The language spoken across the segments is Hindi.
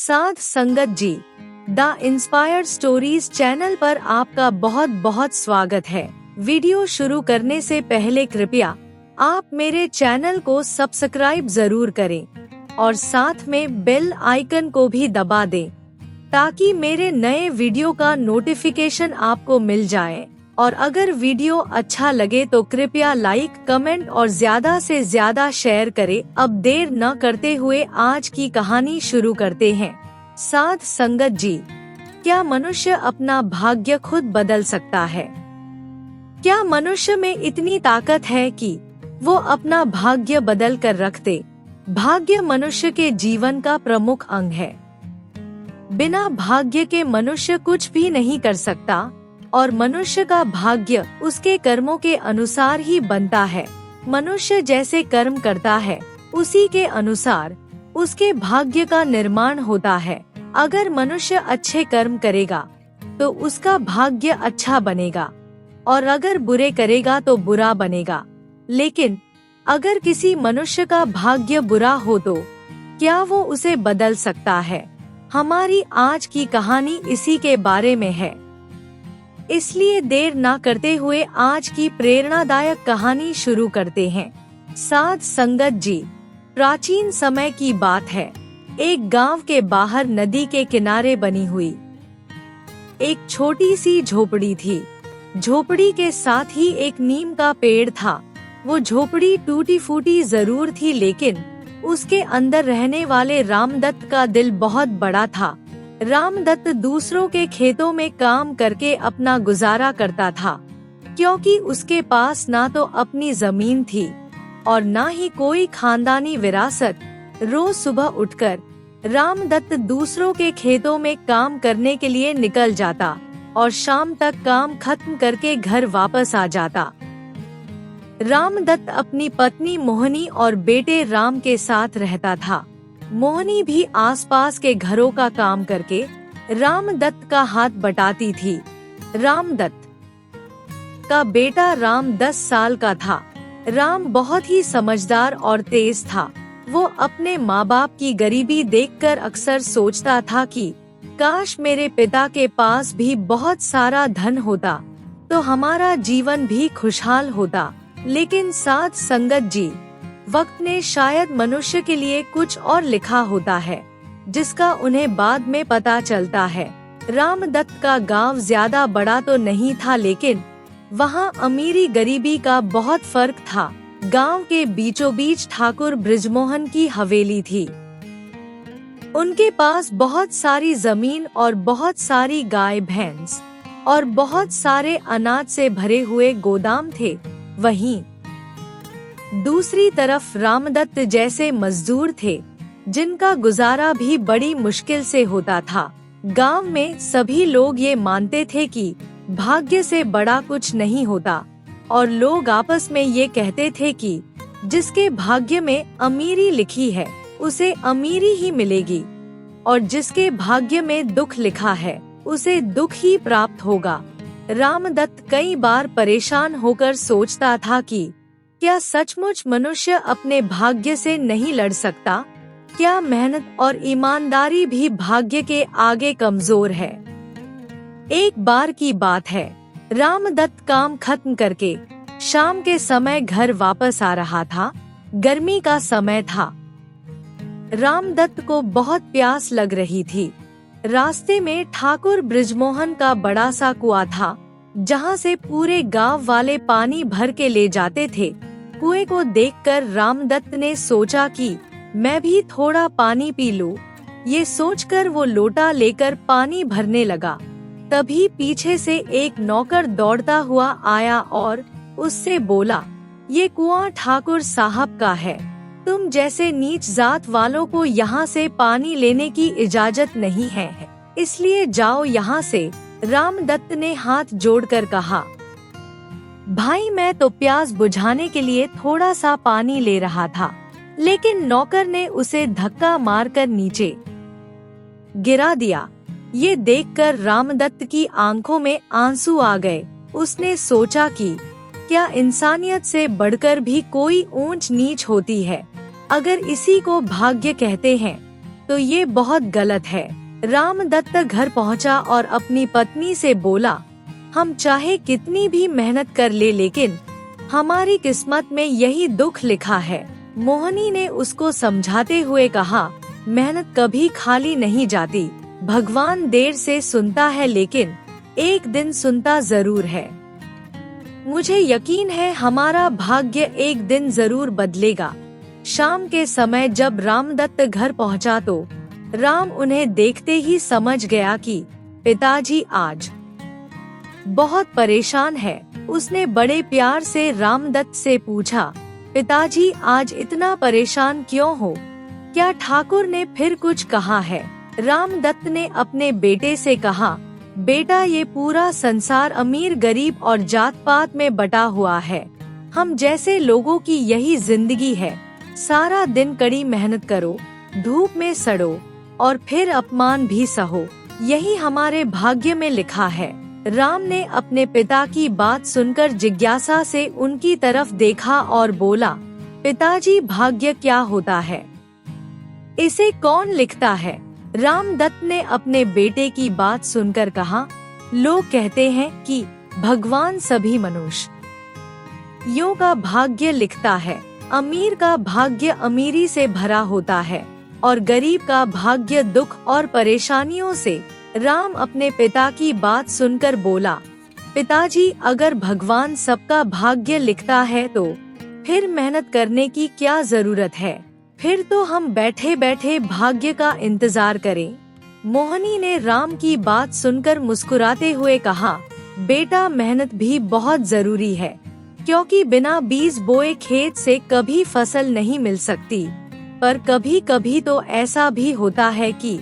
साध संगत जी, द इंस्पायर्ड स्टोरीज चैनल पर आपका बहुत बहुत स्वागत है। वीडियो शुरू करने से पहले कृपया आप मेरे चैनल को सब्सक्राइब जरूर करें और साथ में बेल आइकन को भी दबा दें ताकि मेरे नए वीडियो का नोटिफिकेशन आपको मिल जाए। और अगर वीडियो अच्छा लगे तो कृपया लाइक, कमेंट और ज्यादा से ज्यादा शेयर करें। अब देर न करते हुए आज की कहानी शुरू करते हैं। साध संगत जी, क्या मनुष्य अपना भाग्य खुद बदल सकता है? क्या मनुष्य में इतनी ताकत है कि वो अपना भाग्य बदल कर रख दे? भाग्य मनुष्य के जीवन का प्रमुख अंग है। बिना भाग्य के मनुष्य कुछ भी नहीं कर सकता और मनुष्य का भाग्य उसके कर्मों के अनुसार ही बनता है। मनुष्य जैसे कर्म करता है उसी के अनुसार उसके भाग्य का निर्माण होता है। अगर मनुष्य अच्छे कर्म करेगा तो उसका भाग्य अच्छा बनेगा और अगर बुरे करेगा तो बुरा बनेगा। लेकिन अगर किसी मनुष्य का भाग्य बुरा हो तो क्या वो उसे बदल सकता है? हमारी आज की कहानी इसी के बारे में है। इसलिए देर ना करते हुए आज की प्रेरणादायक कहानी शुरू करते हैं। साध संगत जी, प्राचीन समय की बात है। एक गांव के बाहर नदी के किनारे बनी हुई एक छोटी सी झोपड़ी थी। झोपड़ी के साथ ही एक नीम का पेड़ था। वो झोपड़ी टूटी फूटी जरूर थी, लेकिन उसके अंदर रहने वाले रामदत्त का दिल बहुत बड़ा था। रामदत्त दूसरों के खेतों में काम करके अपना गुजारा करता था, क्योंकि उसके पास ना तो अपनी जमीन थी और ना ही कोई खानदानी विरासत। रोज सुबह उठकर रामदत्त दूसरों के खेतों में काम करने के लिए निकल जाता और शाम तक काम खत्म करके घर वापस आ जाता। रामदत्त अपनी पत्नी मोहनी और बेटे राम के साथ रहता था। मोहनी भी आसपास के घरों का काम करके रामदत्त का हाथ बटाती थी। रामदत्त का बेटा राम 10 साल का था। राम बहुत ही समझदार और तेज था। वो अपने माँ बाप की गरीबी देखकर अक्सर सोचता था कि काश मेरे पिता के पास भी बहुत सारा धन होता तो हमारा जीवन भी खुशहाल होता। लेकिन साध संगत जी, वक्त ने शायद मनुष्य के लिए कुछ और लिखा होता है जिसका उन्हें बाद में पता चलता है। रामदत्त का गांव ज्यादा बड़ा तो नहीं था, लेकिन वहाँ अमीरी गरीबी का बहुत फर्क था। गांव के बीचों बीच ठाकुर बृजमोहन की हवेली थी। उनके पास बहुत सारी जमीन और बहुत सारी गाय भैंस और बहुत सारे अनाज से भरे हुए गोदाम थे। वहीं दूसरी तरफ रामदत्त जैसे मजदूर थे जिनका गुजारा भी बड़ी मुश्किल से होता था। गांव में सभी लोग ये मानते थे कि भाग्य से बड़ा कुछ नहीं होता और लोग आपस में ये कहते थे कि जिसके भाग्य में अमीरी लिखी है उसे अमीरी ही मिलेगी और जिसके भाग्य में दुख लिखा है उसे दुख ही प्राप्त होगा। रामदत्त कई बार परेशान होकर सोचता था कि क्या सचमुच मनुष्य अपने भाग्य से नहीं लड़ सकता? क्या मेहनत और ईमानदारी भी भाग्य के आगे कमजोर है? एक बार की बात है, रामदत्त काम खत्म करके शाम के समय घर वापस आ रहा था। गर्मी का समय था। रामदत्त को बहुत प्यास लग रही थी। रास्ते में ठाकुर बृजमोहन का बड़ा सा कुआं था जहाँ से पूरे गांव वाले पानी भर के ले जाते थे। कुएं को देखकर रामदत्त ने सोचा कि मैं भी थोड़ा पानी पी लूं। ये सोचकर वो लोटा लेकर पानी भरने लगा। तभी पीछे से एक नौकर दौड़ता हुआ आया और उससे बोला, ये कुआं ठाकुर साहब का है। तुम जैसे नीच जात वालों को यहाँ से पानी लेने की इजाजत नहीं है, इसलिए जाओ यहाँ से। रामदत्त ने हाथ जोड़कर कहा, भाई मैं तो प्यास बुझाने के लिए थोड़ा सा पानी ले रहा था। लेकिन नौकर ने उसे धक्का मारकर नीचे गिरा दिया। ये देखकर रामदत्त की आंखों में आंसू आ गए। उसने सोचा कि क्या इंसानियत से बढ़कर भी कोई ऊंच नीच होती है? अगर इसी को भाग्य कहते हैं तो ये बहुत गलत है। रामदत्त घर पहुंचा और अपनी पत्नी से बोला, हम चाहे कितनी भी मेहनत कर ले लेकिन हमारी किस्मत में यही दुख लिखा है। मोहिनी ने उसको समझाते हुए कहा, मेहनत कभी खाली नहीं जाती। भगवान देर से सुनता है लेकिन एक दिन सुनता जरूर है। मुझे यकीन है हमारा भाग्य एक दिन जरूर बदलेगा। शाम के समय जब रामदत्त घर पहुंचा तो राम उन्हें देखते ही समझ गया कि पिताजी आज बहुत परेशान है। उसने बड़े प्यार से रामदत्त से पूछा, पिताजी आज इतना परेशान क्यों हो? क्या ठाकुर ने फिर कुछ कहा है? रामदत्त ने अपने बेटे से कहा, बेटा ये पूरा संसार अमीर गरीब और जात पात में बटा हुआ है। हम जैसे लोगों की यही जिंदगी है। सारा दिन कड़ी मेहनत करो, धूप में सड़ो और फिर अपमान भी सहो, यही हमारे भाग्य में लिखा है। राम ने अपने पिता की बात सुनकर जिज्ञासा से उनकी तरफ देखा और बोला, पिताजी भाग्य क्या होता है? इसे कौन लिखता है? रामदत्त ने अपने बेटे की बात सुनकर कहा, लोग कहते हैं कि भगवान सभी मनुष्यों का भाग्य लिखता है। अमीर का भाग्य अमीरी से भरा होता है और गरीब का भाग्य दुख और परेशानियों से। राम अपने पिता की बात सुनकर बोला, पिताजी अगर भगवान सबका भाग्य लिखता है तो फिर मेहनत करने की क्या जरूरत है? फिर तो हम बैठे बैठे भाग्य का इंतजार करें। मोहिनी ने राम की बात सुनकर मुस्कुराते हुए कहा, बेटा मेहनत भी बहुत जरूरी है, क्योंकि बिना बीज बोए खेत से कभी फसल नहीं मिल सकती। पर कभी कभी तो ऐसा भी होता है कि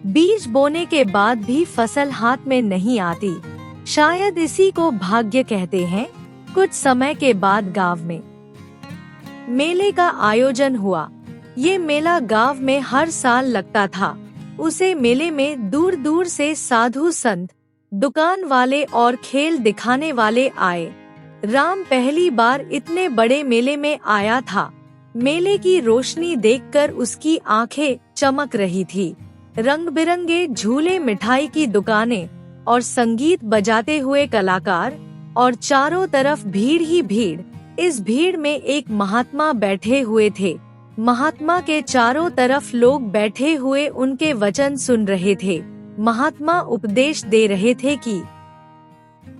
बीज बोने के बाद भी फसल हाथ में नहीं आती। शायद इसी को भाग्य कहते हैं। कुछ समय के बाद गांव में मेले का आयोजन हुआ। ये मेला गांव में हर साल लगता था। उसे मेले में दूर दूर से साधु संत, दुकान वाले और खेल दिखाने वाले आए। राम पहली बार इतने बड़े मेले में आया था। मेले की रोशनी देखकर उसकी आंखें चमक रही थी। रंग बिरंगे झूले, मिठाई की दुकानें और संगीत बजाते हुए कलाकार और चारों तरफ भीड़ ही भीड़। इस भीड़ में एक महात्मा बैठे हुए थे। महात्मा के चारों तरफ लोग बैठे हुए उनके वचन सुन रहे थे। महात्मा उपदेश दे रहे थे कि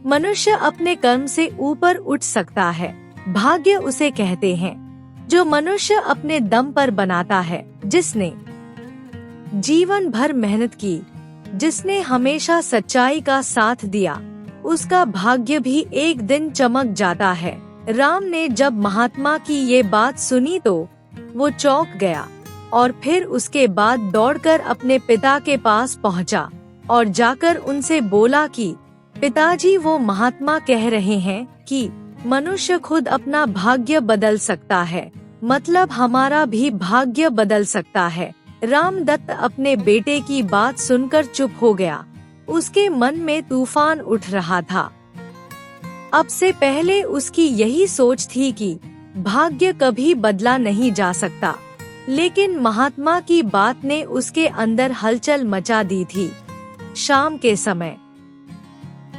मनुष्य अपने कर्म से ऊपर उठ सकता है। भाग्य उसे कहते हैं जो मनुष्य अपने दम पर बनाता है, जिसने जीवन भर मेहनत की, जिसने हमेशा सच्चाई का साथ दिया, उसका भाग्य भी एक दिन चमक जाता है। राम ने जब महात्मा की ये बात सुनी तो वो चौंक गया और फिर उसके बाद दौड़कर अपने पिता के पास पहुंचा और जाकर उनसे बोला कि पिताजी, वो महात्मा कह रहे हैं कि मनुष्य खुद अपना भाग्य बदल सकता है, मतलब हमारा भी भाग्य बदल सकता है। रामदत्त अपने बेटे की बात सुनकर चुप हो गया। उसके मन में तूफान उठ रहा था। अब से पहले उसकी यही सोच थी कि भाग्य कभी बदला नहीं जा सकता, लेकिन महात्मा की बात ने उसके अंदर हलचल मचा दी थी। शाम के समय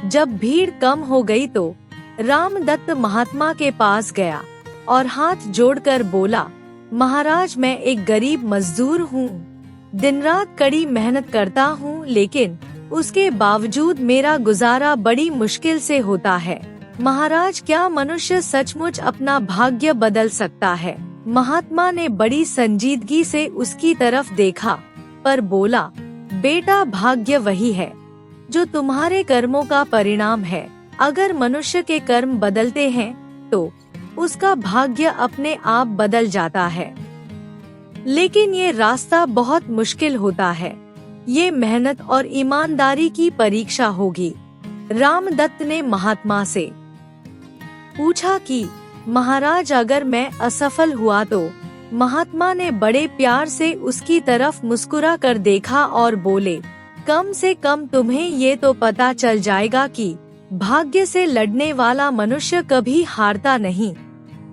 जब भीड़ कम हो गई तो रामदत्त महात्मा के पास गया और हाथ जोड़कर बोला, महाराज, मैं एक गरीब मजदूर हूँ। दिन रात कड़ी मेहनत करता हूँ, लेकिन उसके बावजूद मेरा गुजारा बड़ी मुश्किल से होता है। महाराज, क्या मनुष्य सचमुच अपना भाग्य बदल सकता है? महात्मा ने बड़ी संजीदगी से उसकी तरफ देखा पर बोला, बेटा, भाग्य वही है जो तुम्हारे कर्मों का परिणाम है। अगर मनुष्य के कर्म बदलते हैं तो उसका भाग्य अपने आप बदल जाता है, लेकिन ये रास्ता बहुत मुश्किल होता है। ये मेहनत और ईमानदारी की परीक्षा होगी। रामदत्त ने महात्मा से पूछा कि महाराज, अगर मैं असफल हुआ तो? महात्मा ने बड़े प्यार से उसकी तरफ मुस्कुरा कर देखा और बोले, कम से कम तुम्हें ये तो पता चल जाएगा कि भाग्य से लड़ने वाला मनुष्य कभी हारता नहीं,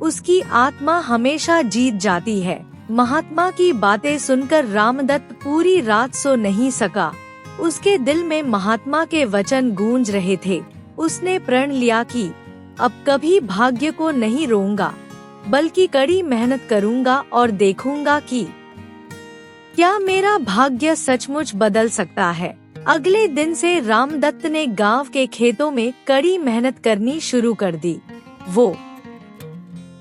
उसकी आत्मा हमेशा जीत जाती है। महात्मा की बातें सुनकर रामदत्त पूरी रात सो नहीं सका। उसके दिल में महात्मा के वचन गूंज रहे थे। उसने प्रण लिया कि अब कभी भाग्य को नहीं रोऊंगा, बल्कि कड़ी मेहनत करूंगा और देखूंगा कि क्या मेरा भाग्य सचमुच बदल सकता है। अगले दिन से रामदत्त ने गांव के खेतों में कड़ी मेहनत करनी शुरू कर दी। वो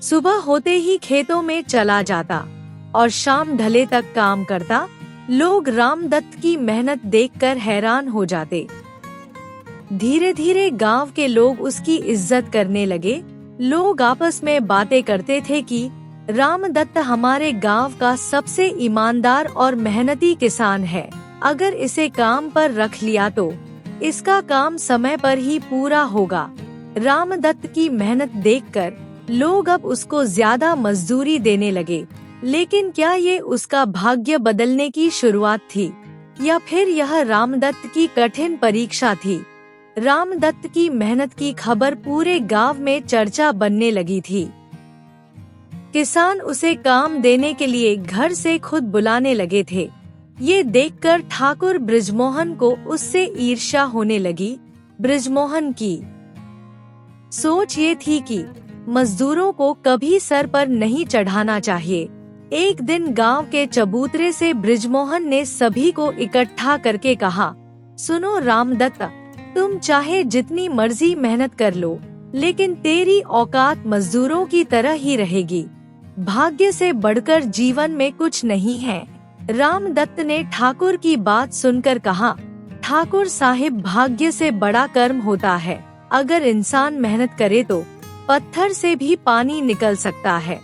सुबह होते ही खेतों में चला जाता और शाम ढले तक काम करता। लोग रामदत्त की मेहनत देखकर हैरान हो जाते। धीरे धीरे गांव के लोग उसकी इज्जत करने लगे। लोग आपस में बातें करते थे कि रामदत्त हमारे गांव का सबसे ईमानदार और मेहनती किसान है। अगर इसे काम पर रख लिया तो इसका काम समय पर ही पूरा होगा। रामदत्त की मेहनत देखकर लोग अब उसको ज्यादा मजदूरी देने लगे। लेकिन क्या ये उसका भाग्य बदलने की शुरुआत थी, या फिर यह रामदत्त की कठिन परीक्षा थी? रामदत्त की मेहनत की खबर पूरे गांव में चर्चा बनने लगी थी। किसान उसे काम देने के लिए घर से खुद बुलाने लगे थे। ये देखकर ठाकुर बृजमोहन को उससे ईर्ष्या होने लगी। बृजमोहन की सोच ये थी कि मजदूरों को कभी सर पर नहीं चढ़ाना चाहिए। एक दिन गांव के चबूतरे से बृजमोहन ने सभी को इकट्ठा करके कहा, सुनो रामदत्त, तुम चाहे जितनी मर्जी मेहनत कर लो, लेकिन तेरी औकात मजदूरों की तरह ही रहेगी। भाग्य से बढ़कर जीवन में कुछ नहीं है। रामदत्त ने ठाकुर की बात सुनकर कहा, ठाकुर साहिब, भाग्य से बड़ा कर्म होता है। अगर इंसान मेहनत करे तो पत्थर से भी पानी निकल सकता है।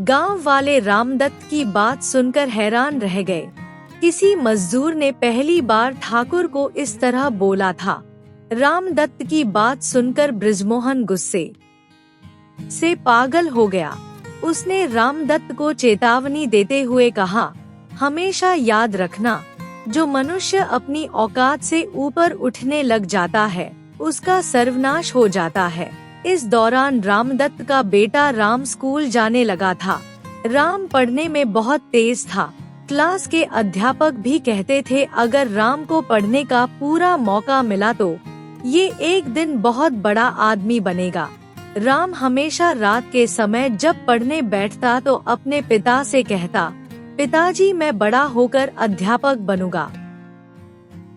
गांव वाले रामदत्त की बात सुनकर हैरान रह गए। किसी मजदूर ने पहली बार ठाकुर को इस तरह बोला था। रामदत्त की बात सुनकर बृजमोहन गुस्से से पागल हो गया। उसने रामदत्त को चेतावनी देते हुए कहा, हमेशा याद रखना, जो मनुष्य अपनी औकात से ऊपर उठने लग जाता है, उसका सर्वनाश हो जाता है। इस दौरान रामदत्त का बेटा राम स्कूल जाने लगा था। राम पढ़ने में बहुत तेज था। क्लास के अध्यापक भी कहते थे अगर राम को पढ़ने का पूरा मौका मिला तो ये एक दिन बहुत बड़ा आदमी बनेगा। राम हमेशा रात के समय जब पढ़ने बैठता तो अपने पिता से कहता, पिताजी, मैं बड़ा होकर अध्यापक बनूंगा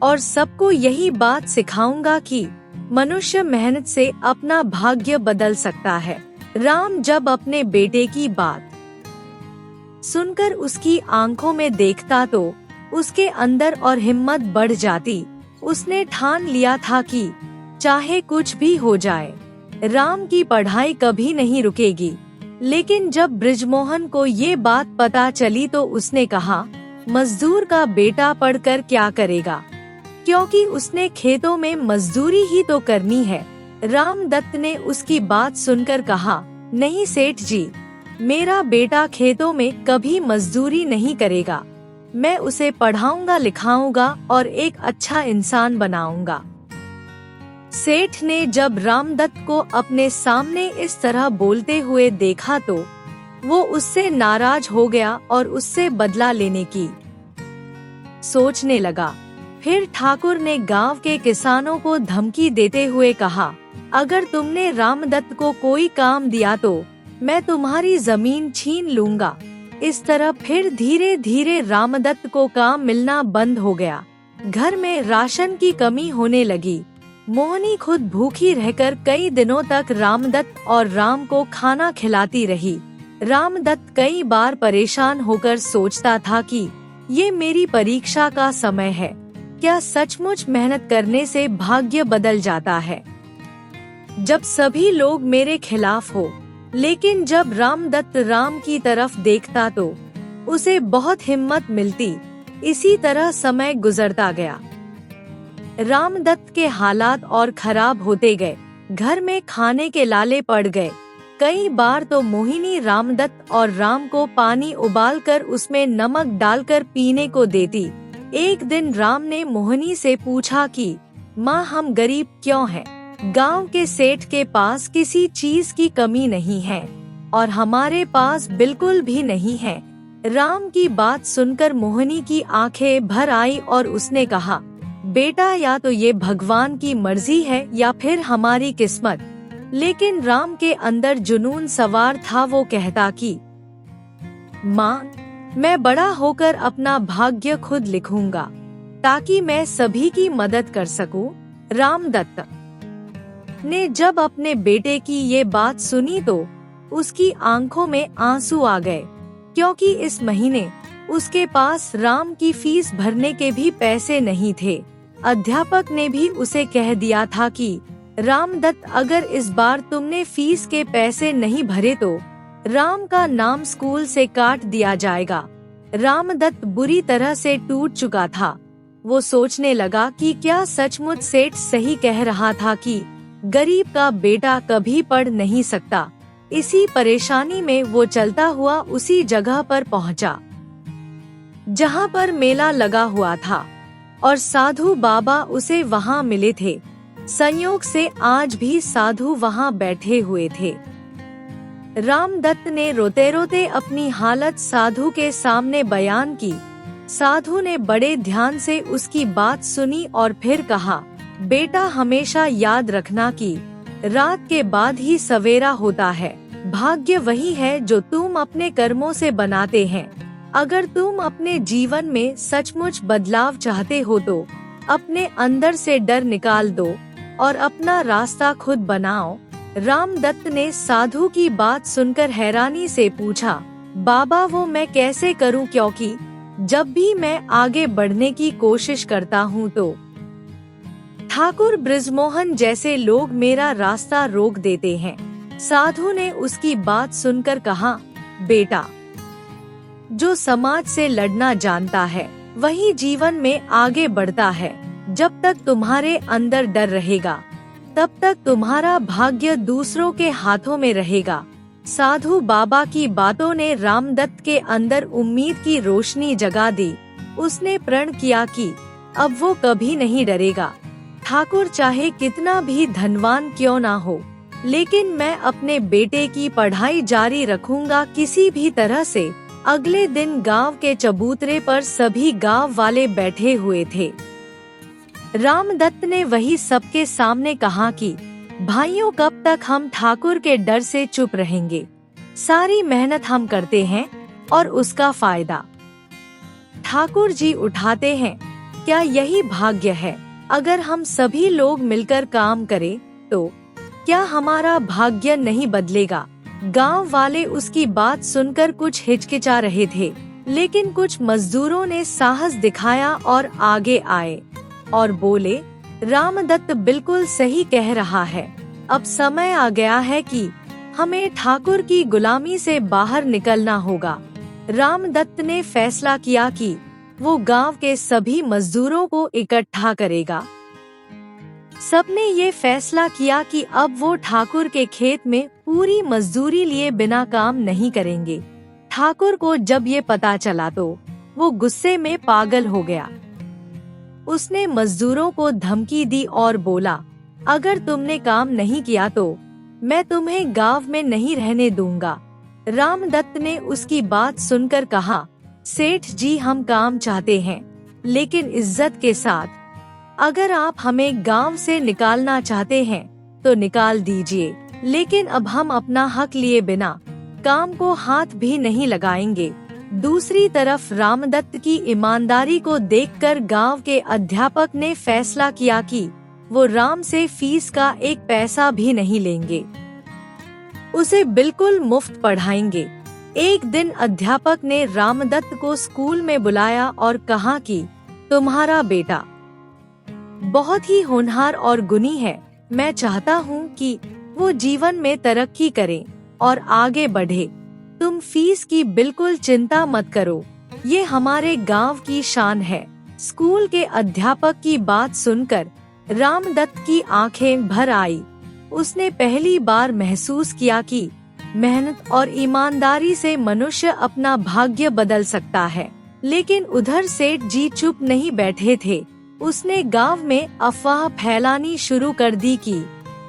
और सबको यही बात सिखाऊंगा कि मनुष्य मेहनत से अपना भाग्य बदल सकता है। राम जब अपने बेटे की बात सुनकर उसकी आंखों में देखता तो उसके अंदर और हिम्मत बढ़ जाती। उसने ठान लिया था कि चाहे कुछ भी हो जाए, राम की पढ़ाई कभी नहीं रुकेगी। लेकिन जब बृजमोहन को ये बात पता चली तो उसने कहा, मजदूर का बेटा पढ़कर क्या करेगा, क्योंकि उसने खेतों में मजदूरी ही तो करनी है। रामदत्त ने उसकी बात सुनकर कहा, नहीं सेठ जी, मेरा बेटा खेतों में कभी मजदूरी नहीं करेगा। मैं उसे पढ़ाऊंगा, लिखाऊंगा और एक अच्छा इंसान बनाऊंगा। सेठ ने जब रामदत्त को अपने सामने इस तरह बोलते हुए देखा तो वो उससे नाराज हो गया और उससे बदला लेने की सोचने लगा। फिर ठाकुर ने गांव के किसानों को धमकी देते हुए कहा, अगर तुमने रामदत्त को कोई काम दिया तो मैं तुम्हारी जमीन छीन लूंगा। इस तरह फिर धीरे धीरे रामदत्त को काम मिलना बंद हो गया। घर में राशन की कमी होने लगी। मोहनी खुद भूखी रहकर कई दिनों तक रामदत्त और राम को खाना खिलाती रही। रामदत्त कई बार परेशान होकर सोचता था कि ये मेरी परीक्षा का समय है। क्या सचमुच मेहनत करने से भाग्य बदल जाता है? जब सभी लोग मेरे खिलाफ हो, लेकिन जब रामदत्त राम की तरफ देखता तो उसे बहुत हिम्मत मिलती। इसी तरह समय गुजरता गया। रामदत्त के हालात और खराब होते गए। घर में खाने के लाले पड़ गए। कई बार तो मोहिनी रामदत्त और राम को पानी उबालकर उसमें नमक डालकर पीने को देती। एक दिन राम ने मोहिनी से पूछा कि माँ, हम गरीब क्यों हैं? गांव के सेठ के पास किसी चीज की कमी नहीं है और हमारे पास बिल्कुल भी नहीं है। राम की बात सुनकर मोहिनी की आंखें भर आई और उसने कहा, बेटा या तो ये भगवान की मर्जी है या फिर हमारी किस्मत। लेकिन राम के अंदर जुनून सवार था। वो कहता कि माँ, मैं बड़ा होकर अपना भाग्य खुद लिखूंगा ताकि मैं सभी की मदद कर सकूं। रामदत्त ने जब अपने बेटे की ये बात सुनी तो उसकी आंखों में आंसू आ गए, क्योंकि इस महीने उसके पास राम की फीस भरने के भी पैसे नहीं थे। अध्यापक ने भी उसे कह दिया था कि रामदत्त, अगर इस बार तुमने फीस के पैसे नहीं भरे तो राम का नाम स्कूल से काट दिया जाएगा। रामदत्त बुरी तरह से टूट चुका था। वो सोचने लगा कि क्या सचमुच सेठ सही कह रहा था कि गरीब का बेटा कभी पढ़ नहीं सकता। इसी परेशानी में वो चलता हुआ उसी जगह पर पहुंचा जहां पर मेला लगा हुआ था और साधु बाबा उसे वहां मिले थे। संयोग से आज भी साधु वहां बैठे हुए थे। रामदत्त ने रोते रोते अपनी हालत साधु के सामने बयान की। साधु ने बड़े ध्यान से उसकी बात सुनी और फिर कहा, बेटा, हमेशा याद रखना कि रात के बाद ही सवेरा होता है। भाग्य वही है जो तुम अपने कर्मों से बनाते हैं। अगर तुम अपने जीवन में सचमुच बदलाव चाहते हो तो अपने अंदर से डर निकाल दो और अपना रास्ता खुद बनाओ। रामदत्त ने साधु की बात सुनकर हैरानी से पूछा, बाबा, वो मैं कैसे करूं, क्योंकि जब भी मैं आगे बढ़ने की कोशिश करता हूं तो ठाकुर बृजमोहन जैसे लोग मेरा रास्ता रोक देते हैं। साधु ने उसकी बात सुनकर कहा, बेटा, जो समाज से लड़ना जानता है वही जीवन में आगे बढ़ता है। जब तक तुम्हारे अंदर डर रहेगा तब तक तुम्हारा भाग्य दूसरों के हाथों में रहेगा। साधु बाबा की बातों ने रामदत्त के अंदर उम्मीद की रोशनी जगा दी। उसने प्रण किया कि अब वो कभी नहीं डरेगा। ठाकुर चाहे कितना भी धनवान क्यों ना हो, लेकिन मैं अपने बेटे की पढ़ाई जारी रखूंगा किसी भी तरह से। अगले दिन गांव के चबूतरे पर सभी गांव वाले बैठे हुए थे। रामदत्त ने वही सबके सामने कहा कि भाइयों, कब तक हम ठाकुर के डर से चुप रहेंगे। सारी मेहनत हम करते हैं और उसका फायदा ठाकुर जी उठाते हैं। क्या यही भाग्य है? अगर हम सभी लोग मिलकर काम करें तो क्या हमारा भाग्य नहीं बदलेगा? गांव वाले उसकी बात सुनकर कुछ हिचकिचा रहे थे, लेकिन कुछ मजदूरों ने साहस दिखाया और आगे आए और बोले, रामदत्त बिल्कुल सही कह रहा है। अब समय आ गया है कि हमें ठाकुर की गुलामी से बाहर निकलना होगा। रामदत्त ने फैसला किया कि वो गांव के सभी मजदूरों को इकट्ठा करेगा। सबने ये फैसला किया कि अब वो ठाकुर के खेत में पूरी मजदूरी लिए बिना काम नहीं करेंगे। ठाकुर को जब ये पता चला तो वो गुस्से में पागल हो गया। उसने मजदूरों को धमकी दी और बोला, अगर तुमने काम नहीं किया तो मैं तुम्हें गांव में नहीं रहने दूंगा। रामदत्त ने उसकी बात सुनकर कहा, सेठ जी, हम काम चाहते हैं लेकिन इज्जत के साथ। अगर आप हमें गांव से निकालना चाहते हैं तो निकाल दीजिए, लेकिन अब हम अपना हक लिए बिना काम को हाथ भी नहीं लगाएंगे। दूसरी तरफ रामदत्त की ईमानदारी को देखकर गांव के अध्यापक ने फैसला किया कि वो राम से फीस का एक पैसा भी नहीं लेंगे, उसे बिल्कुल मुफ्त पढ़ाएंगे। एक दिन अध्यापक ने रामदत्त को स्कूल में बुलाया और कहा कि तुम्हारा बेटा बहुत ही होनहार और गुणी है। मैं चाहता हूँ कि वो जीवन में तरक्की करे और आगे बढ़े। तुम फीस की बिल्कुल चिंता मत करो, ये हमारे गांव की शान है। स्कूल के अध्यापक की बात सुनकर रामदत्त की आंखें भर आई। उसने पहली बार महसूस किया कि मेहनत और ईमानदारी से मनुष्य अपना भाग्य बदल सकता है। लेकिन उधर सेठ जी चुप नहीं बैठे थे। उसने गांव में अफवाह फैलानी शुरू कर दी कि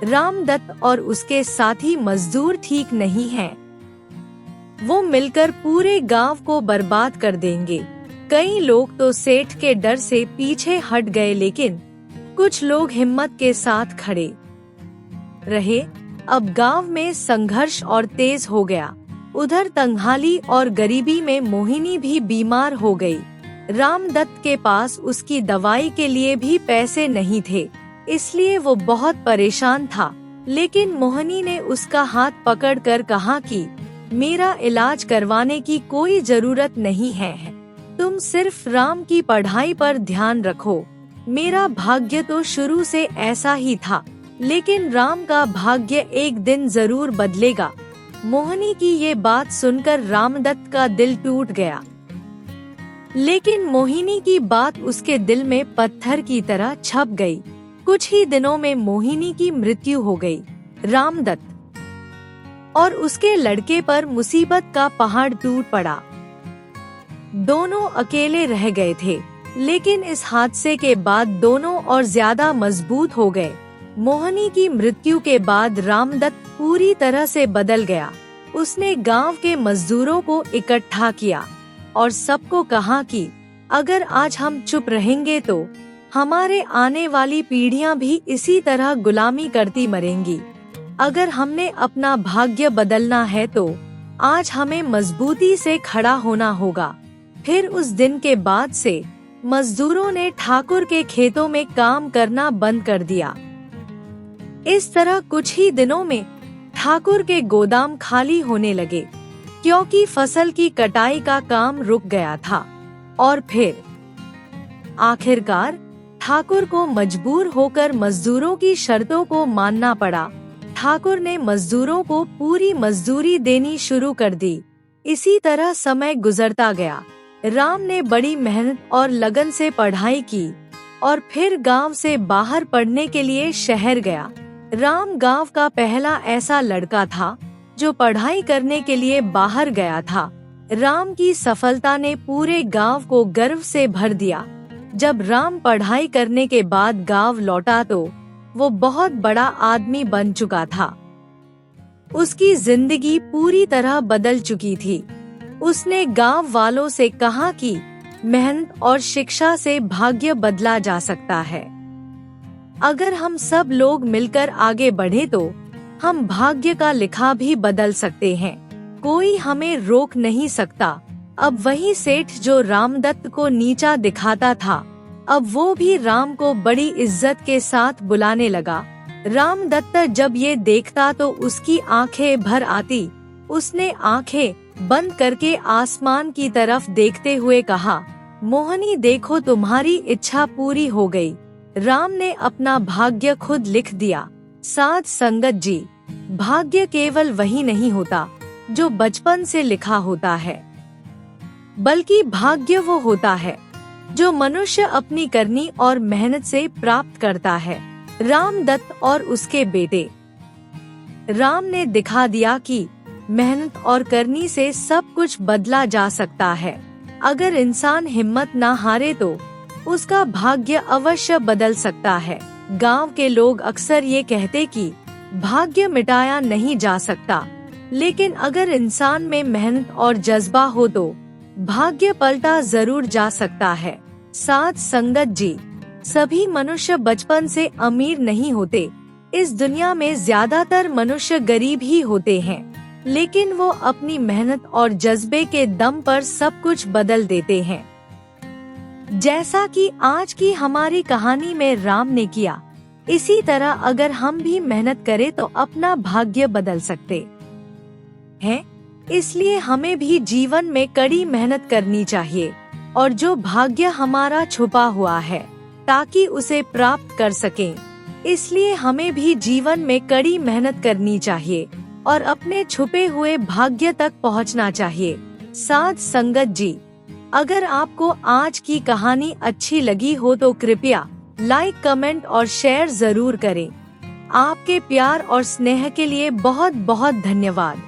रामदत्त और उसके साथी मजदूर ठीक नहीं हैं। वो मिलकर पूरे गांव को बर्बाद कर देंगे। कई लोग तो सेठ के डर से पीछे हट गए, लेकिन कुछ लोग हिम्मत के साथ खड़े रहे। अब गांव में संघर्ष और तेज हो गया। उधर तंगहाली और गरीबी में मोहिनी भी बीमार हो गई। रामदत्त के पास उसकी दवाई के लिए भी पैसे नहीं थे, इसलिए वो बहुत परेशान था। लेकिन मोहिनी ने उसका हाथ पकड़कर कहा कि मेरा इलाज करवाने की कोई जरूरत नहीं है, तुम सिर्फ राम की पढ़ाई पर ध्यान रखो। मेरा भाग्य तो शुरू से ऐसा ही था, लेकिन राम का भाग्य एक दिन जरूर बदलेगा। मोहिनी की ये बात सुनकर रामदत्त का दिल टूट गया, लेकिन मोहिनी की बात उसके दिल में पत्थर की तरह छप गई। कुछ ही दिनों में मोहिनी की मृत्यु हो गई। रामदत्त और उसके लड़के पर मुसीबत का पहाड़ टूट पड़ा। दोनों अकेले रह गए थे, लेकिन इस हादसे के बाद दोनों और ज्यादा मजबूत हो गए। मोहिनी की मृत्यु के बाद रामदत्त पूरी तरह से बदल गया। उसने गांव के मजदूरों को इकट्ठा किया और सबको कहा कि अगर आज हम चुप रहेंगे तो हमारे आने वाली पीढ़ियां भी इसी तरह गुलामी करती मरेंगी। अगर हमने अपना भाग्य बदलना है तो आज हमें मजबूती से खड़ा होना होगा। फिर उस दिन के बाद से मजदूरों ने ठाकुर के खेतों में काम करना बंद कर दिया। इस तरह कुछ ही दिनों में ठाकुर के गोदाम खाली होने लगे, क्योंकि फसल की कटाई का काम रुक गया था। और फिर आखिरकार ठाकुर को मजबूर होकर मजदूरों की शर्तों को मानना पड़ा। ठाकुर ने मजदूरों को पूरी मजदूरी देनी शुरू कर दी। इसी तरह समय गुजरता गया। राम ने बड़ी मेहनत और लगन से पढ़ाई की और फिर गांव से बाहर पढ़ने के लिए शहर गया। राम गांव का पहला ऐसा लड़का था जो पढ़ाई करने के लिए बाहर गया था। राम की सफलता ने पूरे गांव को गर्व से भर दिया। जब राम पढ़ाई करने के बाद गांव लौटा तो वो बहुत बड़ा आदमी बन चुका था। उसकी जिंदगी पूरी तरह बदल चुकी थी। उसने गांव वालों से कहा कि मेहनत और शिक्षा से भाग्य बदला जा सकता है। अगर हम सब लोग मिलकर आगे बढ़े तो हम भाग्य का लिखा भी बदल सकते हैं। कोई हमें रोक नहीं सकता। अब वही सेठ जो रामदत्त को नीचा दिखाता था, अब वो भी राम को बड़ी इज्जत के साथ बुलाने लगा। रामदत्त जब ये देखता तो उसकी आंखें भर आती। उसने आंखें बंद करके आसमान की तरफ देखते हुए कहा, मोहिनी देखो, तुम्हारी इच्छा पूरी हो गई। राम ने अपना भाग्य खुद लिख दिया। साध संगत जी, भाग्य केवल वही नहीं होता जो बचपन से लिखा होता है, बल्कि भाग्य वो होता है जो मनुष्य अपनी करनी और मेहनत से प्राप्त करता है। रामदत्त और उसके बेटे राम ने दिखा दिया कि मेहनत और करनी से सब कुछ बदला जा सकता है। अगर इंसान हिम्मत ना हारे तो उसका भाग्य अवश्य बदल सकता है। गांव के लोग अक्सर ये कहते कि भाग्य मिटाया नहीं जा सकता, लेकिन अगर इंसान में मेहनत और जज्बा हो तो भाग्य पलटा जरूर जा सकता है। साथ संगत जी, सभी मनुष्य बचपन से अमीर नहीं होते। इस दुनिया में ज्यादातर मनुष्य गरीब ही होते हैं, लेकिन वो अपनी मेहनत और जज्बे के दम पर सब कुछ बदल देते हैं। जैसा कि आज की हमारी कहानी में राम ने किया, इसी तरह अगर हम भी मेहनत करें तो अपना भाग्य बदल सकते हैं। इसलिए हमें भी जीवन में कड़ी मेहनत करनी चाहिए और जो भाग्य हमारा छुपा हुआ है ताकि उसे प्राप्त कर सकें। इसलिए हमें भी जीवन में कड़ी मेहनत करनी चाहिए और अपने छुपे हुए भाग्य तक पहुंचना चाहिए। साथ संगत जी, अगर आपको आज की कहानी अच्छी लगी हो तो कृपया लाइक, कमेंट और शेयर जरूर करें। आपके प्यार और स्नेह के लिए बहुत बहुत धन्यवाद।